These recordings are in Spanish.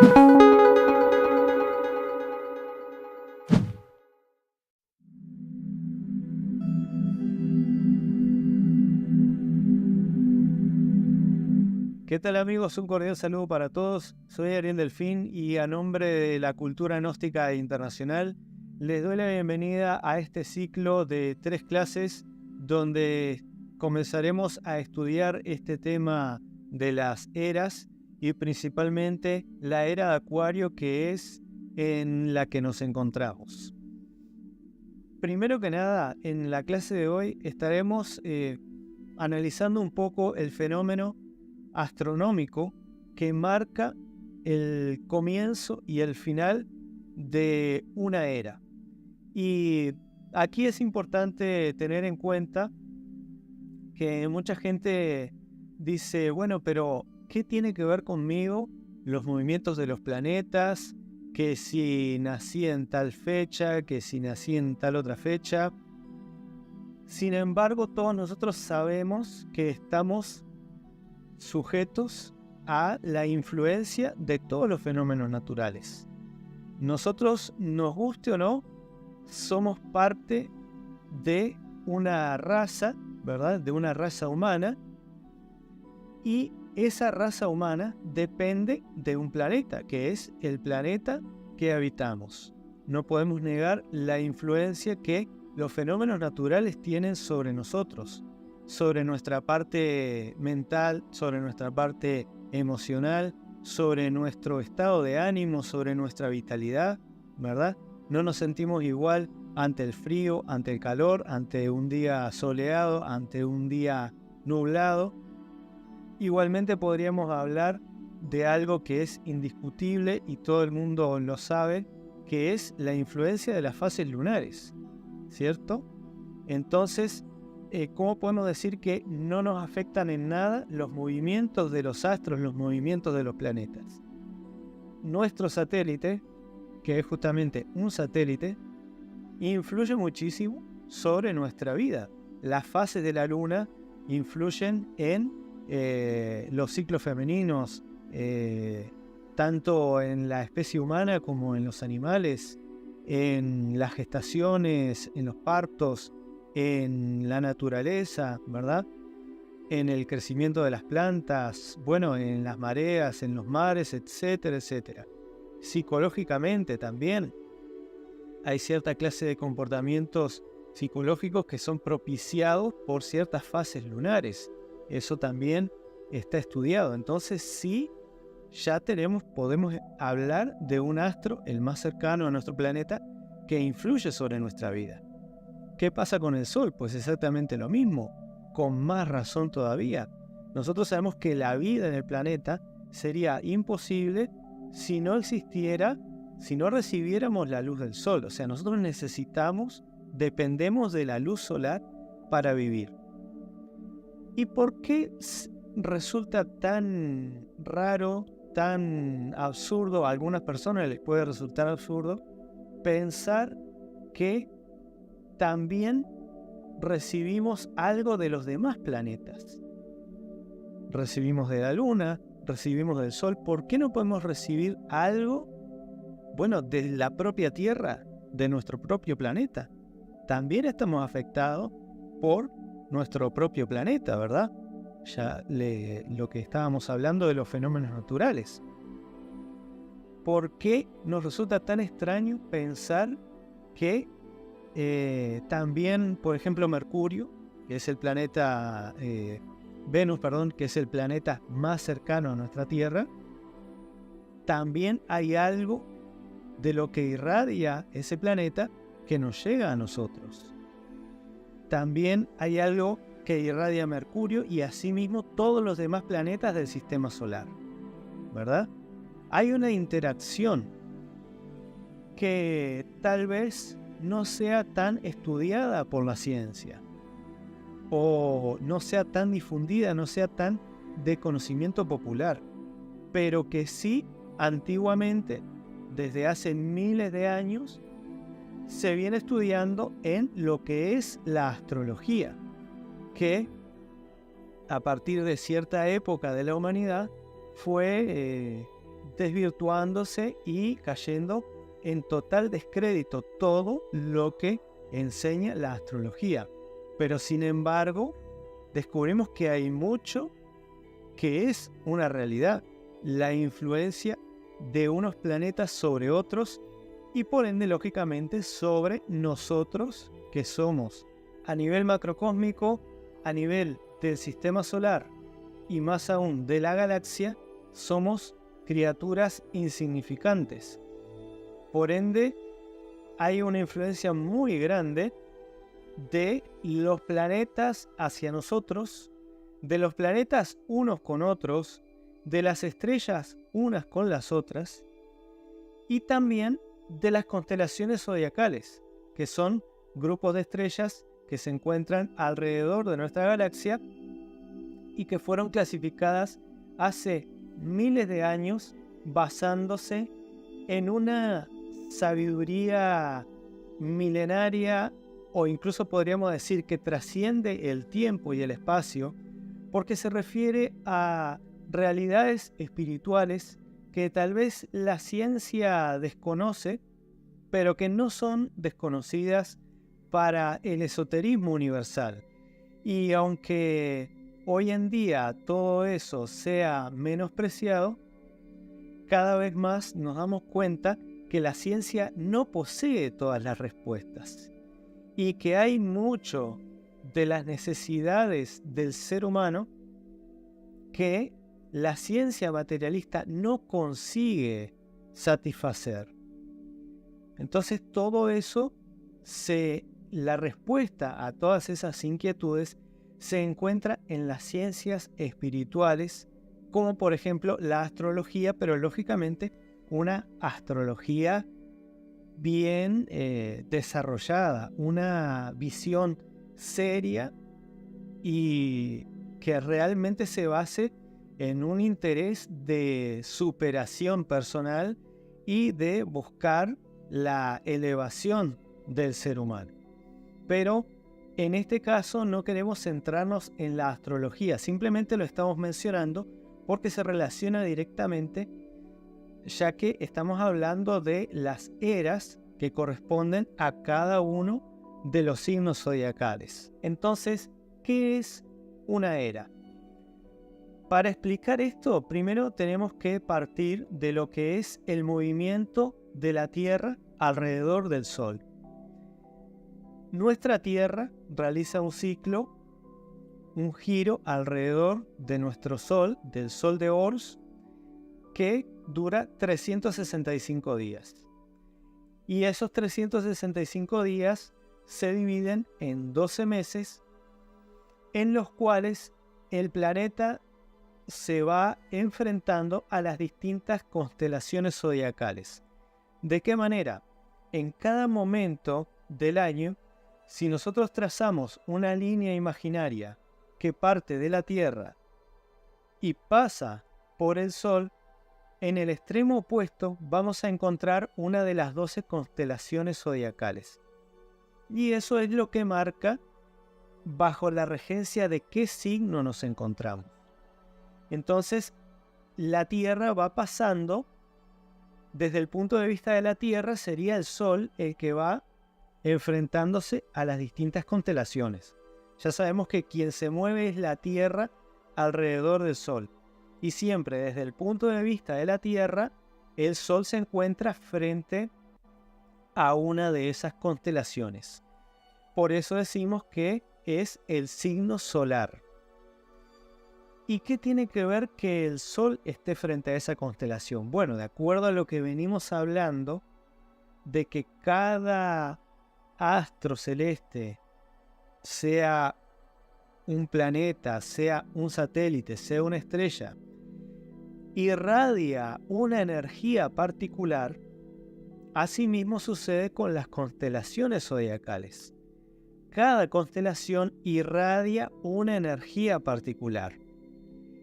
¿Qué tal amigos? Un cordial saludo para todos. Soy Ariel Delfín y a nombre de la Cultura Gnóstica Internacional les doy la bienvenida a este ciclo de 3 clases donde comenzaremos a estudiar este tema de las eras y principalmente la era de Acuario, que es en la que nos encontramos. Primero que nada, en la clase de hoy estaremos analizando un poco el fenómeno astronómico que marca el comienzo y el final de una era. Y aquí es importante tener en cuenta que mucha gente dice, bueno, pero ¿qué tiene que ver conmigo los movimientos de los planetas? Que si nací en tal fecha, que si nací en tal otra fecha. Sin embargo, todos nosotros sabemos que estamos sujetos a la influencia de todos los fenómenos naturales. Nosotros, nos guste o no, somos parte de una raza, ¿verdad? De una raza humana, y esa raza humana depende de un planeta, que es el planeta que habitamos. No podemos negar la influencia que los fenómenos naturales tienen sobre nosotros, sobre nuestra parte mental, sobre nuestra parte emocional, sobre nuestro estado de ánimo, sobre nuestra vitalidad, ¿verdad? No nos sentimos igual ante el frío, ante el calor, ante un día soleado, ante un día nublado. Igualmente podríamos hablar de algo que es indiscutible y todo el mundo lo sabe, que es la influencia de las fases lunares, ¿cierto? Entonces, ¿cómo podemos decir que no nos afectan en nada los movimientos de los astros, los movimientos de los planetas? Nuestro satélite, que es justamente un satélite, influye muchísimo sobre nuestra vida. Las fases de la luna influyen en los ciclos femeninos, tanto en la especie humana como en los animales, en las gestaciones, en los partos, en la naturaleza, ¿verdad? En el crecimiento de las plantas, bueno, en las mareas, en los mares, etcétera, etcétera. Psicológicamente también hay cierta clase de comportamientos psicológicos que son propiciados por ciertas fases lunares. Eso también está estudiado. Entonces sí, ya podemos hablar de un astro, el más cercano a nuestro planeta, que influye sobre nuestra vida. ¿Qué pasa con el Sol? Pues exactamente lo mismo, con más razón todavía. Nosotros sabemos que la vida en el planeta sería imposible si no existiera, si no recibiéramos la luz del Sol. O sea, nosotros dependemos de la luz solar para vivir. ¿Y por qué resulta tan raro, tan absurdo? A algunas personas les puede resultar absurdo pensar que también recibimos algo de los demás planetas. Recibimos de la Luna, recibimos del Sol. ¿Por qué no podemos recibir algo, bueno, de la propia Tierra, de nuestro propio planeta? También estamos afectados por nuestro propio planeta, ¿verdad? Lo que estábamos hablando de los fenómenos naturales. ¿Por qué nos resulta tan extraño pensar que también, por ejemplo, Mercurio, que es el planeta, Venus, que es el planeta más cercano a nuestra Tierra, también hay algo de lo que irradia ese planeta que nos llega a nosotros? También hay algo que irradia Mercurio y asimismo todos los demás planetas del sistema solar, ¿verdad? Hay una interacción que tal vez no sea tan estudiada por la ciencia, o no sea tan difundida, no sea tan de conocimiento popular, pero que sí antiguamente, desde hace miles de años, se viene estudiando en lo que es la astrología, que a partir de cierta época de la humanidad fue desvirtuándose y cayendo en total descrédito todo lo que enseña la astrología. Pero sin embargo, descubrimos que hay mucho que es una realidad, la influencia de unos planetas sobre otros y por ende, lógicamente, sobre nosotros que somos a nivel macrocósmico, a nivel del sistema solar y más aún de la galaxia, somos criaturas insignificantes. Por ende, hay una influencia muy grande de los planetas hacia nosotros, de los planetas unos con otros, de las estrellas unas con las otras, y también de las constelaciones zodiacales, que son grupos de estrellas que se encuentran alrededor de nuestra galaxia y que fueron clasificadas hace miles de años basándose en una sabiduría milenaria, o incluso podríamos decir que trasciende el tiempo y el espacio, porque se refiere a realidades espirituales que tal vez la ciencia desconoce, pero que no son desconocidas para el esoterismo universal. Y aunque hoy en día todo eso sea menospreciado, cada vez más nos damos cuenta que la ciencia no posee todas las respuestas y que hay mucho de las necesidades del ser humano que la ciencia materialista no consigue satisfacer. Entonces todo eso, la respuesta a todas esas inquietudes se encuentra en las ciencias espirituales, como por ejemplo la astrología, pero lógicamente una astrología bien desarrollada, una visión seria y que realmente se base en un interés de superación personal y de buscar la elevación del ser humano. Pero en este caso no queremos centrarnos en la astrología, simplemente lo estamos mencionando porque se relaciona directamente, ya que estamos hablando de las eras que corresponden a cada uno de los signos zodiacales. Entonces, ¿qué es una era? Para explicar esto, primero tenemos que partir de lo que es el movimiento de la Tierra alrededor del Sol. Nuestra Tierra realiza un ciclo, un giro alrededor de nuestro Sol, del Sol de Ors, que dura 365 días. Y esos 365 días se dividen en 12 meses, en los cuales el planeta se va enfrentando a las distintas constelaciones zodiacales. ¿De qué manera? En cada momento del año, si nosotros trazamos una línea imaginaria que parte de la Tierra y pasa por el Sol, en el extremo opuesto vamos a encontrar una de las 12 constelaciones zodiacales. Y eso es lo que marca bajo la regencia de qué signo nos encontramos. Entonces, la Tierra va pasando, desde el punto de vista de la Tierra, sería el Sol el que va enfrentándose a las distintas constelaciones. Ya sabemos que quien se mueve es la Tierra alrededor del Sol. Y siempre desde el punto de vista de la Tierra, el Sol se encuentra frente a una de esas constelaciones. Por eso decimos que es el signo solar. ¿Y qué tiene que ver que el Sol esté frente a esa constelación? Bueno, de acuerdo a lo que venimos hablando, de que cada astro celeste, sea un planeta, sea un satélite, sea una estrella, irradia una energía particular, asimismo sucede con las constelaciones zodiacales. Cada constelación irradia una energía particular.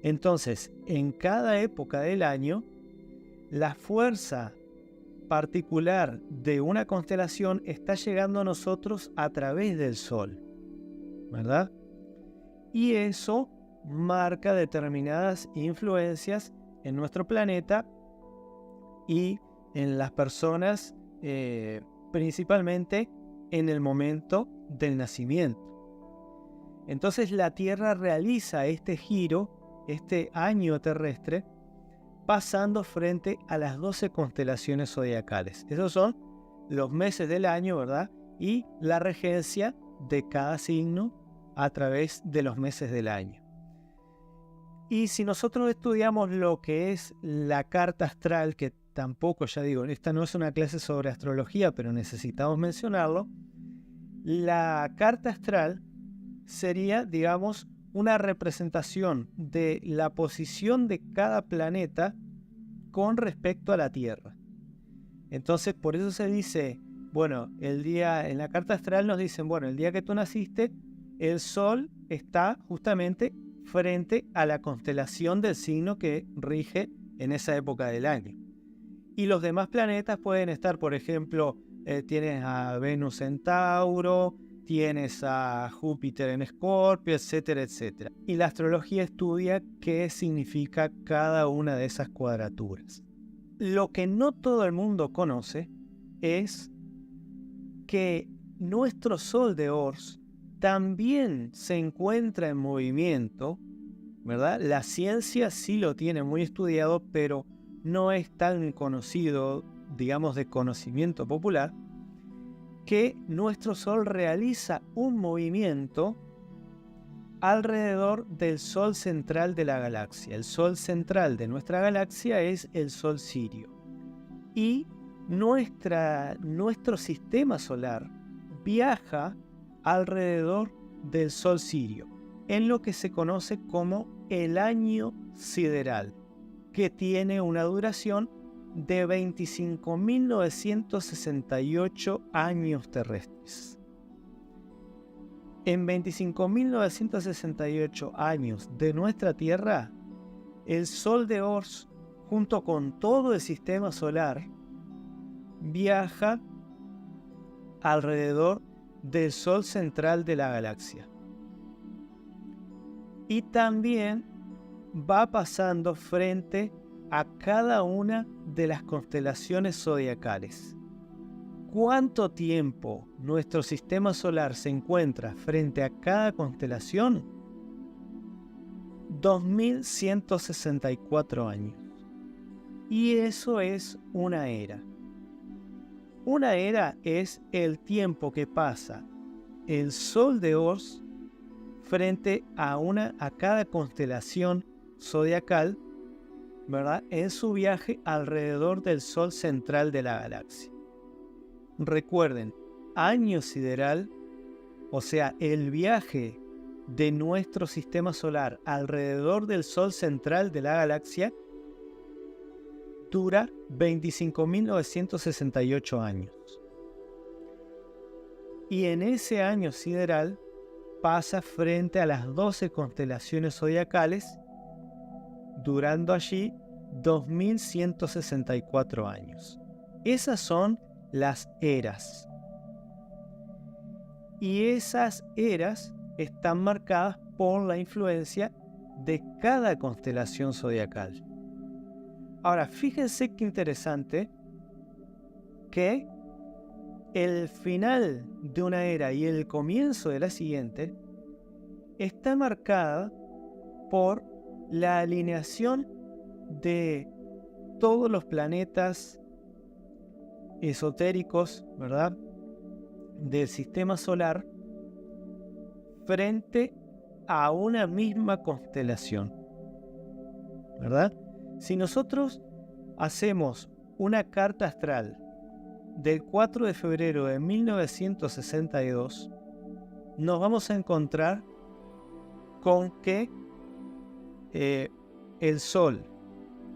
Entonces, en cada época del año, la fuerza particular de una constelación está llegando a nosotros a través del Sol, ¿verdad? Y eso marca determinadas influencias en nuestro planeta y en las personas, principalmente en el momento del nacimiento. Entonces la Tierra realiza este giro, este año terrestre, pasando frente a las 12 constelaciones zodiacales. Esos son los meses del año, ¿verdad? Y la regencia de cada signo a través de los meses del año. Y si nosotros estudiamos lo que es la carta astral, que tampoco, ya digo, esta no es una clase sobre astrología, pero necesitamos mencionarlo, la carta astral sería, digamos, una representación de la posición de cada planeta con respecto a la Tierra. Entonces, por eso se dice, bueno, el día, en la carta astral nos dicen, bueno, el día que tú naciste, el Sol está justamente frente a la constelación del signo que rige en esa época del año. Y los demás planetas pueden estar, por ejemplo, tienes a Venus en Tauro, tienes a Júpiter en Escorpio, etcétera, etcétera. Y la astrología estudia qué significa cada una de esas cuadraturas. Lo que no todo el mundo conoce es que nuestro Sol de Ors también se encuentra en movimiento, ¿verdad? La ciencia sí lo tiene muy estudiado, pero no es tan conocido, digamos, de conocimiento popular, que nuestro Sol realiza un movimiento alrededor del Sol central de la galaxia. El Sol central de nuestra galaxia es el Sol Sirio. Y nuestro sistema solar viaja alrededor del Sol Sirio, en lo que se conoce como el año sideral, que tiene una duración de 25.968 años terrestres. En 25.968 años de nuestra Tierra, el Sol de Ors, junto con todo el sistema solar, viaja alrededor del Sol central de la galaxia. Y también va pasando frente a cada una de las constelaciones zodiacales. ¿Cuánto tiempo nuestro sistema solar se encuentra frente a cada constelación? 2164 años. Y eso es una era. Una era es el tiempo que pasa el Sol de Ors frente a cada constelación zodiacal, ¿verdad? En su viaje alrededor del Sol central de la galaxia. Recuerden, año sideral, o sea, el viaje de nuestro sistema solar alrededor del Sol central de la galaxia dura 25.968 años. Y en ese año sideral pasa frente a las 12 constelaciones zodiacales, durando allí 2164 años. Esas son las eras. Y esas eras están marcadas por la influencia de cada constelación zodiacal. Ahora, fíjense qué interesante que el final de una era y el comienzo de la siguiente está marcada por la alineación de todos los planetas esotéricos, ¿verdad?, del sistema solar frente a una misma constelación, ¿verdad? Si nosotros hacemos una carta astral del 4 de febrero de 1962, nos vamos a encontrar con que el Sol,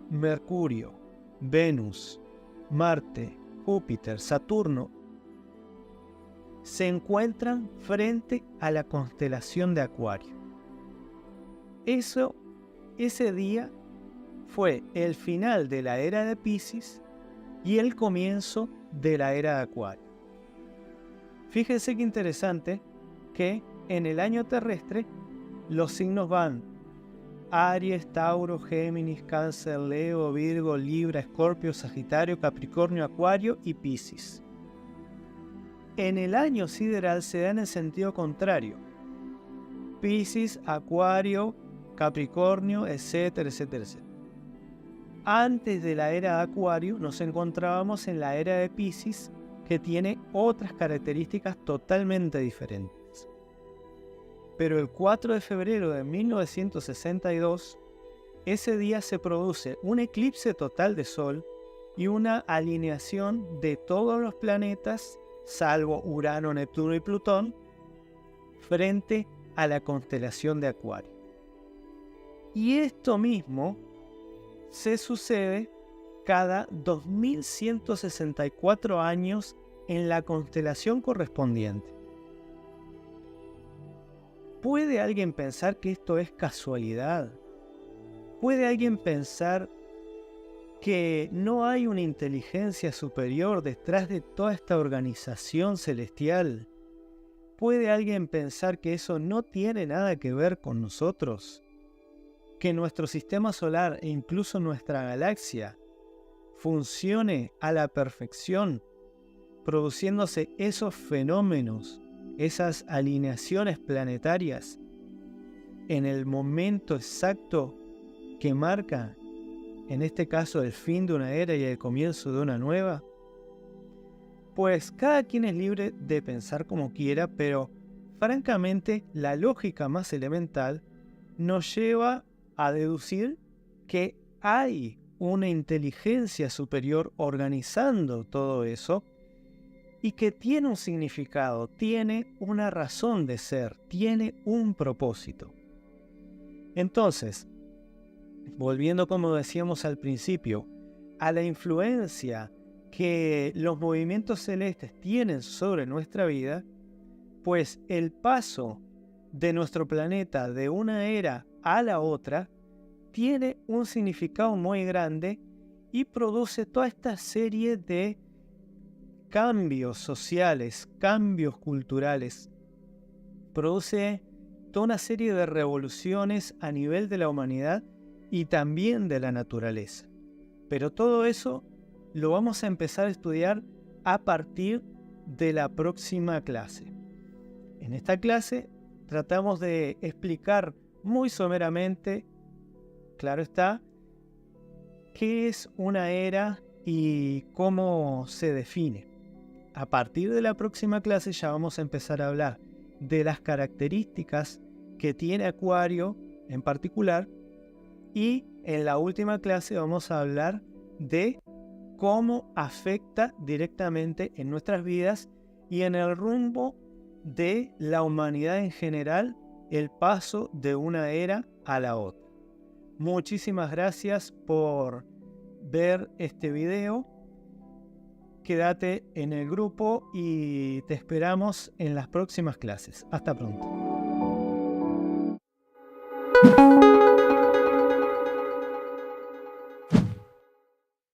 Mercurio, Venus, Marte, Júpiter, Saturno se encuentran frente a la constelación de Acuario. Ese día fue el final de la era de Piscis y el comienzo de la era de Acuario. Fíjense qué interesante que en el año terrestre los signos van Aries, Tauro, Géminis, Cáncer, Leo, Virgo, Libra, Escorpio, Sagitario, Capricornio, Acuario y Piscis. En el año sideral se da en el sentido contrario. Piscis, Acuario, Capricornio, etcétera, etcétera, etcétera. Antes de la era de Acuario nos encontrábamos en la era de Piscis, que tiene otras características totalmente diferentes. Pero el 4 de febrero de 1962, ese día se produce un eclipse total de Sol y una alineación de todos los planetas, salvo Urano, Neptuno y Plutón, frente a la constelación de Acuario. Y esto mismo se sucede cada 2164 años en la constelación correspondiente. ¿Puede alguien pensar que esto es casualidad? ¿Puede alguien pensar que no hay una inteligencia superior detrás de toda esta organización celestial? ¿Puede alguien pensar que eso no tiene nada que ver con nosotros? ¿Que nuestro sistema solar e incluso nuestra galaxia funcione a la perfección, produciéndose esos fenómenos, esas alineaciones planetarias en el momento exacto que marca, en este caso, el fin de una era y el comienzo de una nueva? Pues cada quien es libre de pensar como quiera, pero francamente la lógica más elemental nos lleva a deducir que hay una inteligencia superior organizando todo eso y que tiene un significado, tiene una razón de ser, tiene un propósito. Entonces, volviendo como decíamos al principio, a la influencia que los movimientos celestes tienen sobre nuestra vida, pues el paso de nuestro planeta de una era a la otra tiene un significado muy grande y produce toda esta serie de cambios sociales, cambios culturales, produce toda una serie de revoluciones a nivel de la humanidad y también de la naturaleza. Pero todo eso lo vamos a empezar a estudiar a partir de la próxima clase. En esta clase tratamos de explicar muy someramente, claro está, qué es una era y cómo se define. A partir de la próxima clase ya vamos a empezar a hablar de las características que tiene Acuario en particular, y en la última clase vamos a hablar de cómo afecta directamente en nuestras vidas y en el rumbo de la humanidad en general el paso de una era a la otra. Muchísimas gracias por ver este video. Quédate en el grupo y te esperamos en las próximas clases. Hasta pronto.